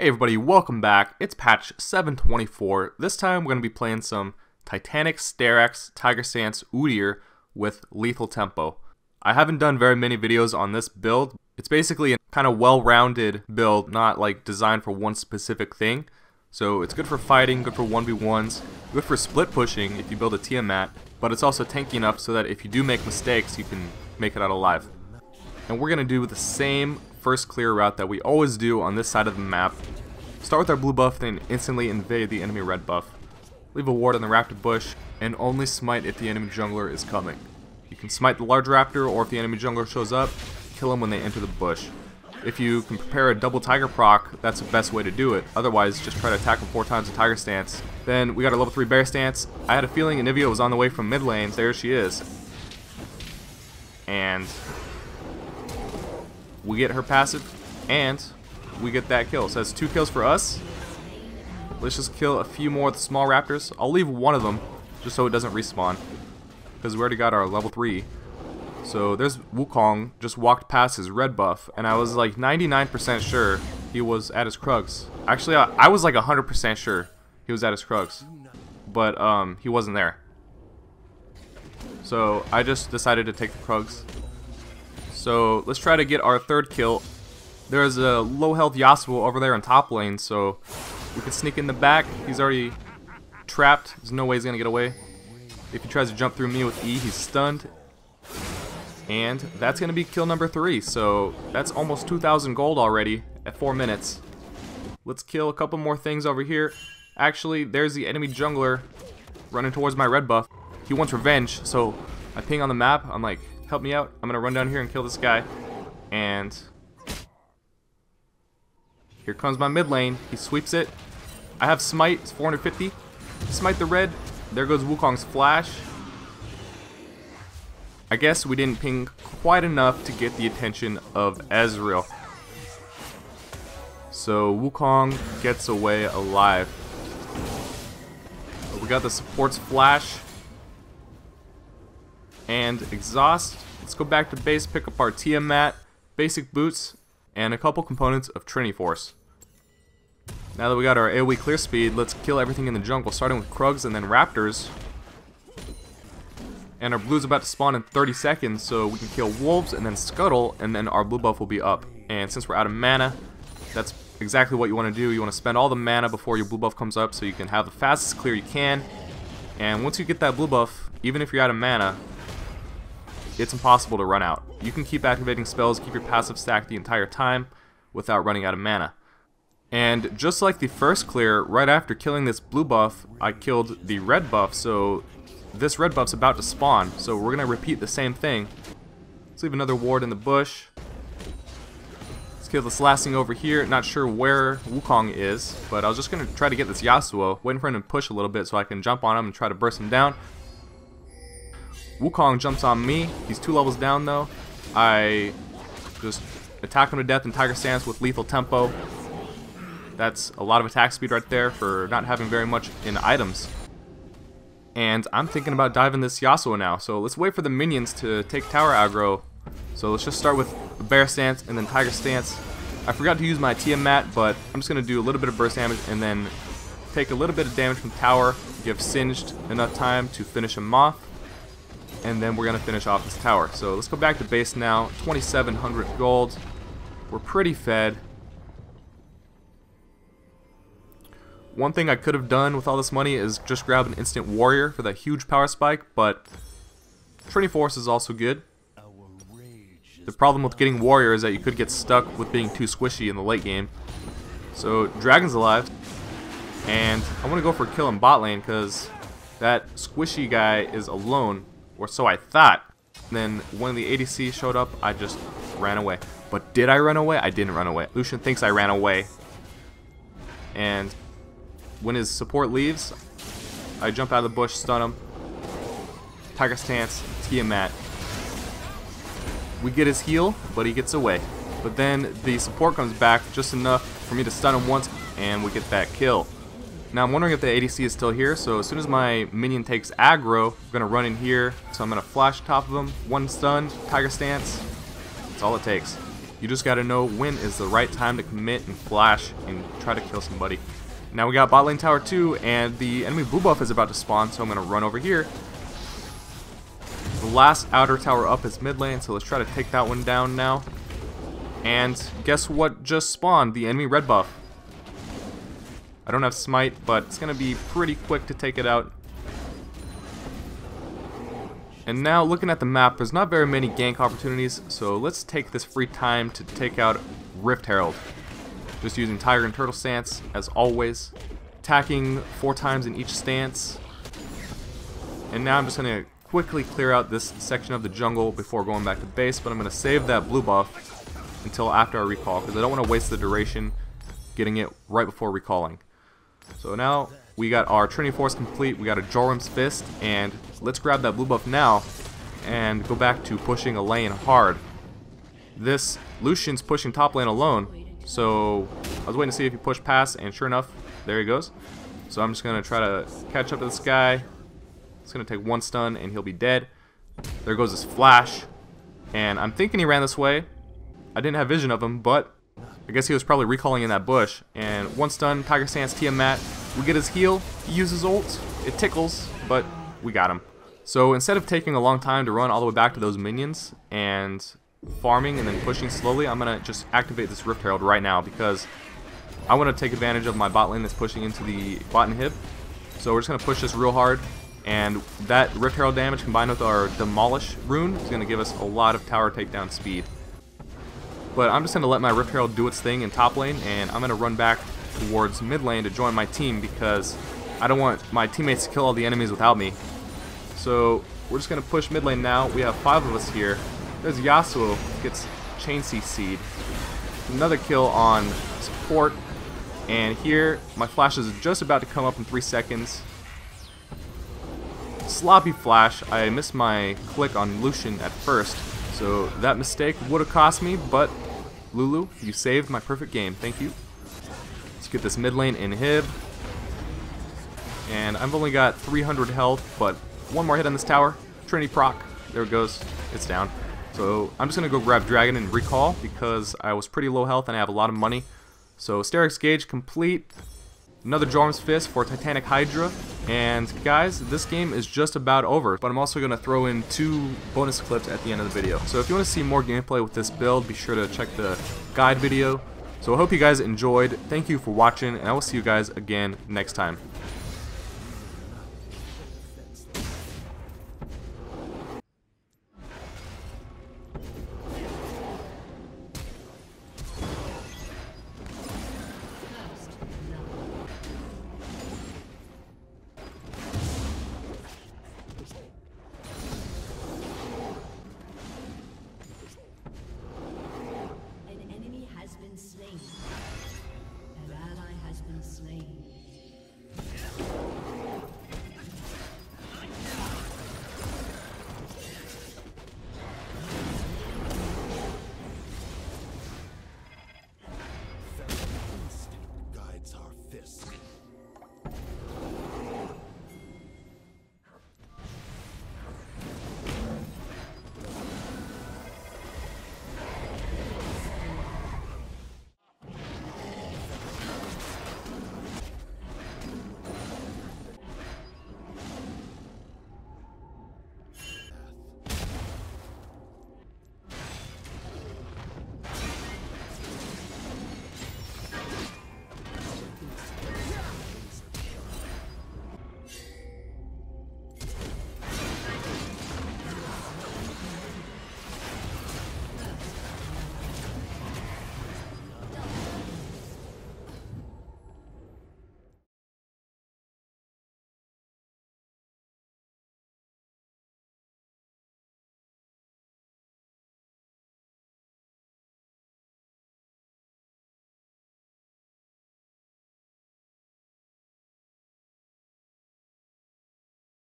Hey everybody, welcome back. It's patch 724. This time we're going to be playing some Titanic, Steraks, Tiger Stance, Udyr with lethal tempo. I haven't done very many videos on this build. It's basically a kind of well-rounded build, not like designed for one specific thing. So it's good for fighting, good for 1v1s, good for split pushing if you build a Tiamat, but it's also tanky enough so that if you do make mistakes, you can make it out alive. And we're going to do the same first clear route that we always do on this side of the map. Start with our blue buff, then instantly invade the enemy red buff. Leave a ward on the raptor bush, and only smite if the enemy jungler is coming. You can smite the large raptor, or if the enemy jungler shows up, kill him when they enter the bush. If you can prepare a double tiger proc, that's the best way to do it. Otherwise, just try to attack him 4 times with tiger stance. Then we got our level 3 bear stance. I had a feeling Anivia was on the way from mid lane. There she is. And we get her passive, and we get that kill. So that's 2 kills for us. Let's just kill a few more of the small raptors. I'll leave one of them just so it doesn't respawn, because we already got our level 3. So there's Wukong just walked past his red buff, and I was like 99% sure he was at his Krugs. Actually, I was like 100% sure he was at his Krugs, but he wasn't there. So I just decided to take the Krugs. So let's try to get our 3rd kill. There's a low health Yasuo over there in top lane, so we can sneak in the back. He's already trapped. There's no way he's gonna get away. If he tries to jump through me with E, he's stunned. And that's gonna be kill number 3. So that's almost 2,000 gold already at 4 minutes. Let's kill a couple more things over here. Actually, there's the enemy jungler running towards my red buff. He wants revenge, so I ping on the map. I'm like, help me out. I'm gonna run down here and kill this guy. And here comes my mid lane. He sweeps it. I have smite. It's 450. Smite the red. There goes Wukong's flash. I guess we didn't ping quite enough to get the attention of Ezreal. So Wukong gets away alive. We got the support's flash and exhaust. Let's go back to base, pick up our Tiamat, basic boots, and a couple components of Trinity Force. Now that we got our AoE clear speed, let's kill everything in the jungle, starting with Krugs and then Raptors. And our blue's about to spawn in 30 seconds, so we can kill wolves and then scuttle, and then our blue buff will be up. And since we're out of mana, that's exactly what you want to do. You want to spend all the mana before your blue buff comes up so you can have the fastest clear you can. And once you get that blue buff, even if you're out of mana, it's impossible to run out. You can keep activating spells, keep your passive stacked the entire time without running out of mana. And just like the first clear, right after killing this blue buff, I killed the red buff, so this red buff's about to spawn, so we're gonna repeat the same thing. Let's leave another ward in the bush. Let's kill this last thing over here. Not sure where Wukong is, but I was just gonna try to get this Yasuo, waiting for him to push a little bit so I can jump on him and try to burst him down. Wukong jumps on me. He's 2 levels down though. I just attack him to death in Tiger Stance with lethal tempo. That's a lot of attack speed right there for not having very much in items. And I'm thinking about diving this Yasuo now, so let's wait for the minions to take tower aggro. So let's just start with Bear Stance and then Tiger Stance. I forgot to use my Tiamat, but I'm just going to do a little bit of burst damage and then take a little bit of damage from tower, give Singed enough time to finish him off, and then we're going to finish off this tower. So let's go back to base now, 2,700 gold. We're pretty fed. One thing I could have done with all this money is just grab an instant warrior for that huge power spike, but Trinity Force is also good. The problem with getting warrior is that you could get stuck with being too squishy in the late game. So Dragon's alive, and I want to go for a kill in bot lane because that squishy guy is alone, or so I thought. Then when the ADC showed up, I just ran away. But did I run away? I didn't run away. Lucian thinks I ran away. And when his support leaves, I jump out of the bush, stun him. Tiger Stance, Tiamat. We get his heal, but he gets away. But then the support comes back just enough for me to stun him once, and we get that kill. Now I'm wondering if the ADC is still here, so as soon as my minion takes aggro, I'm going to run in here. So I'm going to flash top of him, 1 stun, Tiger Stance. That's all it takes. You just gotta know when is the right time to commit and flash and try to kill somebody. Now we got bot lane tower 2, and the enemy blue buff is about to spawn, so I'm gonna run over here. The last outer tower up is mid lane, so let's try to take that one down now. And guess what just spawned? The enemy red buff. I don't have smite, but it's gonna be pretty quick to take it out. And now looking at the map, there's not very many gank opportunities, so let's take this free time to take out Rift Herald. Just using Tiger and Turtle stance as always, attacking 4 times in each stance. And now I'm just going to quickly clear out this section of the jungle before going back to base, but I'm going to save that blue buff until after I recall, because I don't want to waste the duration getting it right before recalling. So now we got our Trinity Force complete, we got a Jorum's Fist, and let's grab that blue buff now and go back to pushing a lane hard. This Lucian's pushing top lane alone, so I was waiting to see if he pushed past, and sure enough, there he goes. So I'm just going to try to catch up to this guy. It's going to take 1 stun and he'll be dead. There goes his flash, and I'm thinking he ran this way. I didn't have vision of him, but I guess he was probably recalling in that bush. And 1 stun, Tiger Stance, Tiamat. We get his heal, he uses ult, it tickles, but we got him. So instead of taking a long time to run all the way back to those minions and farming and then pushing slowly, I'm going to just activate this Rift Herald right now because I want to take advantage of my bot lane that's pushing into the bot inhib. So we're just going to push this real hard, and that Rift Herald damage combined with our Demolish rune is going to give us a lot of tower takedown speed. But I'm just going to let my Rift Herald do its thing in top lane, and I'm going to run back towards mid lane to join my team because I don't want my teammates to kill all the enemies without me. So we're just going to push mid lane now. We have 5 of us here. There's Yasuo, gets Chain CC'd. Another kill on support. And here, my flash is just about to come up in 3 seconds. Sloppy flash. I missed my click on Lucian at first, so that mistake would have cost me, but Lulu, you saved my perfect game. Thank you. Let's get this mid lane inhib. And I've only got 300 health, but 1 more hit on this tower. Trinity proc. There it goes. It's down. So I'm just going to go grab Dragon and recall because I was pretty low health and I have a lot of money. So Steraks gauge complete. Another Jorum's Fist for Titanic Hydra. And guys, this game is just about over, but I'm also going to throw in 2 bonus clips at the end of the video. So if you want to see more gameplay with this build, be sure to check the guide video. So I hope you guys enjoyed. Thank you for watching, and I will see you guys again next time. An ally has been slain.